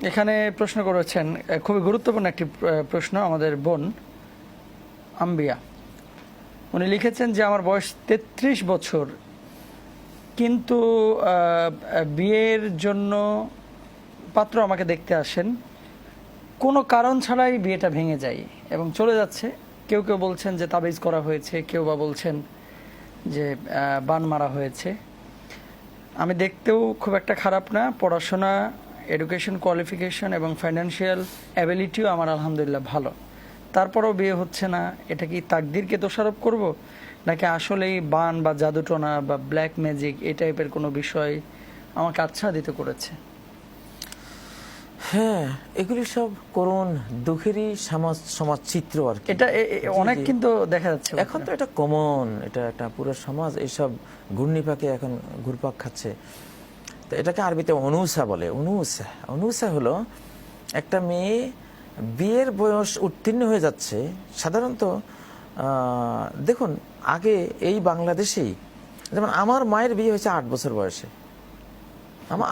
এখানে প্রশ্ন করেছেন, খুবই গুরুত্বপূর্ণ একটি প্রশ্ন, আমাদের বোন আম্বিয়া। উনি লিখেছেন যে আমার বয়স 33 বছর, কিন্তু বিয়ের জন্য পাত্র আমাকে দেখতে আসেন, কোনো কারণ ছাড়াই বিয়েটা ভেঙে যায় এবং চলে যাচ্ছে। কেউ কেউ বলছেন যে তাবিজ করা হয়েছে, কেউ বা বলছেন যে বান মারা হয়েছে। আমি দেখতেও খুব একটা খারাপ না, পড়াশোনা, এডুকেশন কোয়ালিফিকেশন এবং ফাইন্যান্সিয়াল অ্যাবিলিটিও আমার আলহামদুলিল্লাহ ভালো, তারপরেও বিয়ে হচ্ছে না। এটা কি তাকদিরকে দোষারোপ করব, নাকি আসলেই বান বা জাদুটোনা বা ব্ল্যাক ম্যাজিক এই টাইপের কোনো বিষয় আমাকে আচ্ছাদিত করেছে? হ্যাঁ, এগুলি সব করুণ দুঃখেরই সমাজ চিত্র আর কি। এটা অনেক কিন্তু দেখা যাচ্ছে এখন তো এটা কমন, এটা একটা পুরো সমাজ এইসব ঘূর্ণিপাকে এখন ঘুরপাক খাচ্ছে। তো এটাকে আরবিতে অনুসা বলে। অনুসা হলো একটা মেয়ে বিয়ের বয়স উত্তীর্ণ হয়ে যাচ্ছে। সাধারণত দেখুন, আগে এই বাংলাদেশেই যেমন আমার মায়ের বিয়ে হয়েছে 8 বছর বয়সে।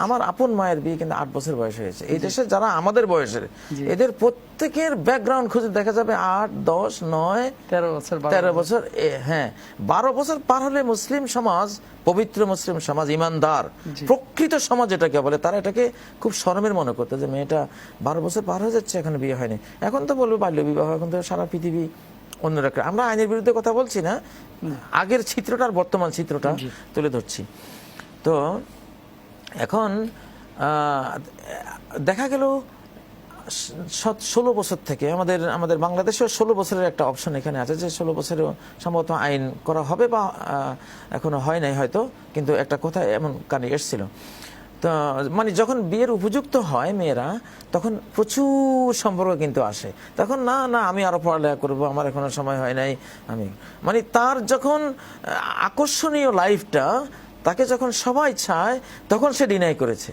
আমার আপন মায়ের বিয়ে কিন্তু 8 বছর বয়স হয়েছে। এই দেশে যারা আমাদের বয়সের, এদের প্রত্যেকের ব্যাকগ্রাউন্ড খুঁজে দেখা যাবে 8, 10, 9, 13 বছর। হ্যাঁ, 12 বছর পার হলে মুসলিম সমাজ, পবিত্র মুসলিম সমাজ, ইমানদার প্রকৃত সমাজ এটাকে বলে, তারা এটাকে খুব শরমের মনে করতে যে মেয়েটা 12 বছর পার হয়ে যাচ্ছে, এখন বিয়ে হয়নি। এখন তো বলবো বাল্য বিবাহ, এখন তো সারা পৃথিবী অন্যরকম। আমরা আইনের বিরুদ্ধে কথা বলছি না, আগের চিত্রটা আর বর্তমান চিত্রটা তুলে ধরছি। তো এখন দেখা গেল 16 বছর থেকে আমাদের বাংলাদেশেও 16 বছরের একটা অপশন এখানে আছে, যে 16 বছরেও সম্ভবত আইন করা হবে বা এখনো হয় নাই হয়তো, কিন্তু একটা কথা এমন কানে এসেছিল। তো মানে যখন বিয়ের উপযুক্ত হয় মেয়েরা, তখন প্রচুর সম্পর্ক কিন্তু আসে। তখন না আমি আরো পড়ালেখা করবো, আমার এখনো সময় হয় নাই, আমি মানে তার যখন আকর্ষণীয় লাইফটা তাকে যখন সবাই চায়, তখন সে ডিনাই করেছে।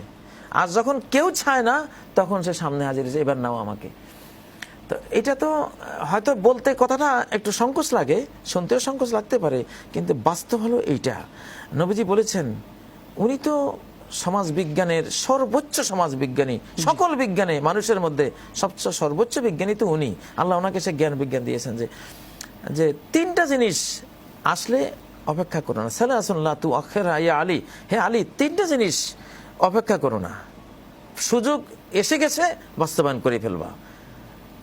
আর যখন কেউ চায় না, তখন সে সামনে হাজির হয়েছে, এবার নাও আমাকে। তো এটা তো হয়তো বলতে কথাটা একটু সংকোচ লাগে, শুনতেও সংকোচ লাগতে পারে, কিন্তু বাস্তব হলো এইটা। নবীজি বলেছেন, উনি তো সমাজ বিজ্ঞানের সর্বোচ্চ সমাজ বিজ্ঞানী, সকল বিজ্ঞানে মানুষের মধ্যে সবচেয়ে সর্বোচ্চ বিজ্ঞানী তো উনি। আল্লাহ ওনাকে সে জ্ঞান বিজ্ঞান দিয়েছেন যে 3টা জিনিস আসলে অপেক্ষা করো না। সালাসুল্লাহ তু আখিরা ইয়া আলী, হে আলী, 3টা জিনিস অপেক্ষা করো না, সুযোগ এসে গেছে, বাস্তবায়ন করে ফেলবা।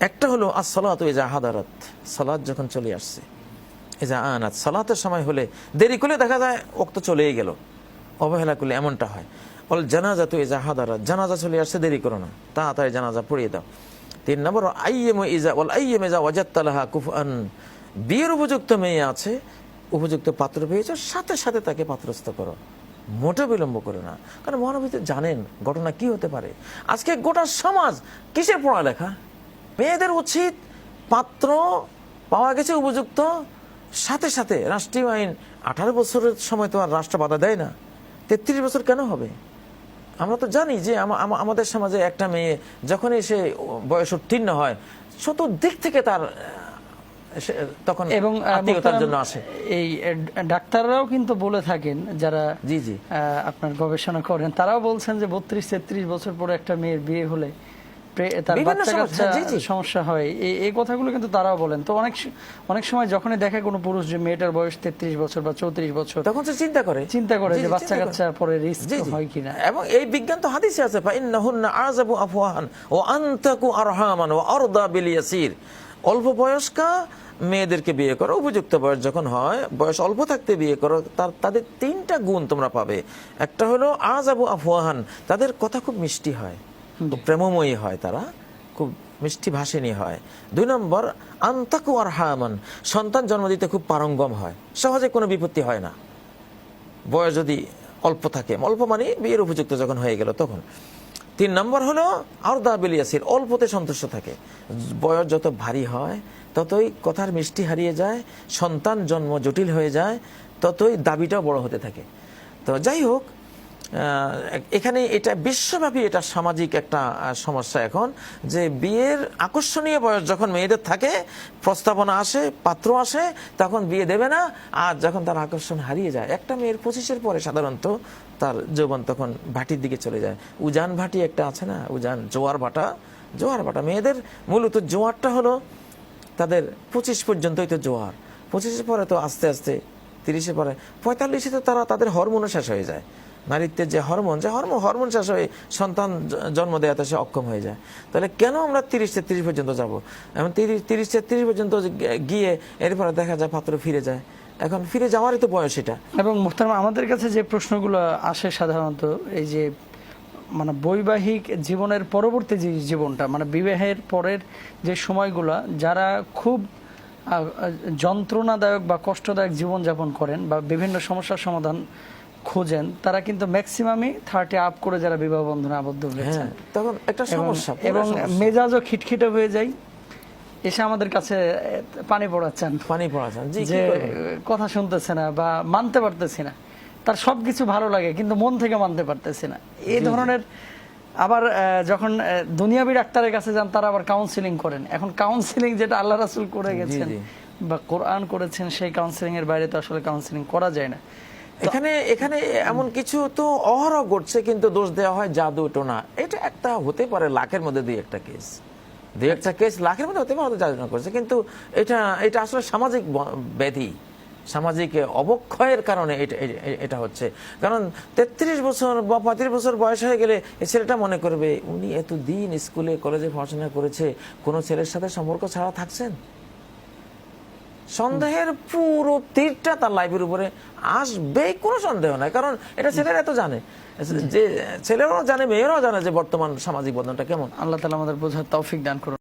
একটা হলো as-সালাতু ইযা হাদারাত, সালাত যখন চলে আসছে, ইযা আনাত, সালাতের সময় হলে দেরি করলে দেখা যায় ওয়াক্ত চলেই গেল, অবহেলা করলে এমনটা হয়। ওয়াল জানাজাতু ইযা হাদারাত, জানাজা চলে আসছে, দেরি করো না, তাড়াতাড়ি জানাজা পড়িয়ে দাও। 3 নম্বর আইয়ামু ইযা ওয়াল আইয়াম ইযা ওয়াজাদতা লাহা কুফআন, বিয়ের উপযুক্ত মেয়ে আছে, উপযুক্ত পাত্র পেয়েছ, সাথে সাথে তাকে পাত্রস্থ করো, মোটে বিলম্ব করে না। কারণ মহানবী তো জানেন ঘটনা কি হতে পারে। আজকে গোটা সমাজ কিসের পড়ালেখা? মেয়েদের উচিত পাত্র পাওয়া গেছে উপযুক্ত, সাথে সাথে রাষ্ট্রীয় আইন 18 বছরের সময় তো আর রাষ্ট্র বাধা দেয় না, 33 বছর কেন হবে? আমরা তো জানি যে আমাদের সমাজে একটা মেয়ে যখনই সে বয়স উত্তীর্ণ হয়, চতুর্দিক থেকে তার তখন এবং আত্মীয়তার জন্য আসে। এই ডাক্তাররাও কিন্তু বলে থাকেন, যারা আপনার গবেষণা করেন, তারাও বলছেন যে 32-33 বছর পরে একটা মেয়ের বিয়ে হলে তার বাচ্চা সমস্যা হয়। এই কথাগুলো কিন্তু তারাও বলেন। তো অনেক সময় যখনই দেখে কোনো পুরুষ যে মেয়েটার বয়স 33 বছর বা 34 বছর, তখন সে চিন্তা করে যে বাচ্চা কাচ্চা পরে রিস্ক হয় কিনা। এবং এই বিজ্ঞান তো হাদিসে আছে, ফাইন্নাহুন্না আযাবু আফওয়াহান ওয়া আনতাকু আরহামান ওয়া আরদা বিল ইয়াসির। অল্প বয়স্কা মেয়েদেরকে বিয়ে করো, উপযুক্ত বয়স যখন হয়, বয়স অল্প থাকতে বিয়ে করো, তাদের 3টা গুণ তোমরা পাবে। একটা হলো আযাবু আফওয়াহান, তাদের কথা খুব মিষ্টি হয়, প্রেমময়ী হয়, তারা খুব মিষ্টি ভাষিনী হয়। 2 নম্বর আনতাকু আরহামান, সন্তান জন্ম দিতে খুব পারঙ্গম হয়, সহজে কোনো বিপত্তি হয় না বয়স যদি অল্প থাকে, অল্প মানে বিয়ের উপযুক্ত যখন হয়ে গেল তখন। 3 নম্বর হলো আরদা বিল ইয়াসির, অল্পতে সন্তুষ্ট থাকে। বয়স যত ভারী হয় ততই কথার মিষ্টি হারিয়ে যায়, সন্তান জন্ম জটিল হয়ে যায়, ততই দাবিটাও বড় হতে থাকে। তো যাই হোক, এখানে এটা বিশ্বব্যাপী এটা সামাজিক একটা সমস্যা এখন, যে বিয়ের আকর্ষণীয় বয়স যখন মেয়েদের থাকে, প্রস্তাবনা আসে, পাত্র আসে, তখন বিয়ে দেবে না। আর যখন তার আকর্ষণ হারিয়ে যায়, একটা মেয়ের 25-এর পরে সাধারণত তার যৌবন তখন ভাটির দিকে চলে যায়। উজান ভাটি একটা আছে না, উজান জোয়ার ভাটা, জোয়ার ভাটা। মেয়েদের মূলত জোয়ারটা হলো তাদের 25 পর্যন্তই তো জোয়ার, 25 পরে তো আস্তে আস্তে 30 পরে 45 তো তাদের হরমোনও শেষ হয়ে যায়। নারীত্বের যে হরমোন শেষ হয়ে সন্তান জন্ম দেওয়াতে সে অক্ষম হয়ে যায়। তাহলে কেন আমরা 30-33 পর্যন্ত যাব? এমন 30-33 পর্যন্ত গিয়ে এরপরে দেখা যায় পাত্র ফিরে যায়। এখন ফিরে যাওয়ারই তো বয়স এটা। এবং মোহতারাম, আমাদের কাছে যে প্রশ্নগুলো আসে সাধারণত এই যে মানে বৈবাহিক জীবনের পরবর্তী যে জীবনটা, মানে বিবাহের পরের যে সময়গুলো, যারা খুব যন্ত্রণাদায়ক বা কষ্টদায়ক জীবনযাপন করেন বা বিভিন্ন সমস্যার সমাধান খোঁজেন, তারা কিন্তু ম্যাক্সিমামই 30 আপ করে যারা বিবাহ বন্ধনে আবদ্ধ হয়েছেন, তখন একটা সমস্যা, এবং মেজাজও খিটখিটে হয়ে যায়, এসে আমাদের কাছে পানি পড়াচ্ছেন, যে কথা শুনতেছে না বা মানতে পারতেছি না, তার সবকিছু ভালো লাগে কিন্তু মন থেকে মানতে পারতেছি না, এই ধরনের। আবার যখন দুনিয়াবি ডাক্তারের কাছে যান, তারা আবার কাউন্সিলিং করেন। এখন কাউন্সিলিং যেটা আল্লাহ রাসূল করে গেছেন বা কোরআন করেছেন, সেই কাউন্সিলিং এর বাইরে তো আসলে কাউন্সিলিং করা যায় না। এখানে এমন কিছু তো অহরহ ঘটছে, কিন্তু দোষ দেওয়া হয় জাদু টোনা। এটা একটা হতে পারে লাখের মধ্যে দুই একটা কেস লাখের মধ্যে হতে পারে জাদু টোনা করছে, কিন্তু এটা আসলে সামাজিক ব্যাধি, সামাজিক অবক্ষয়ের কারণে এটা হচ্ছে। কারণ 33 বছর বা 35 বছর বয়স হয়ে গেলে এই ছেলেটা মনে করবে উনি এতদিন স্কুলে কলেজে পড়াশোনা করেছে, কোনো ছেলের সাথে সম্পর্ক ছাড়া থাকছেন। সন্দেহের পুরো তীরটা তার লাইফের উপরে আসবে, কোনো সন্দেহ নাই। কারণ এটা ছেলেরা তো জানে, যে ছেলেরাও জানে, মেয়েরাও জানে যে বর্তমান সামাজিক বন্ধনটা কেমন। আল্লাহ তাআলা আমাদের বোঝার তৌফিক দান করুন।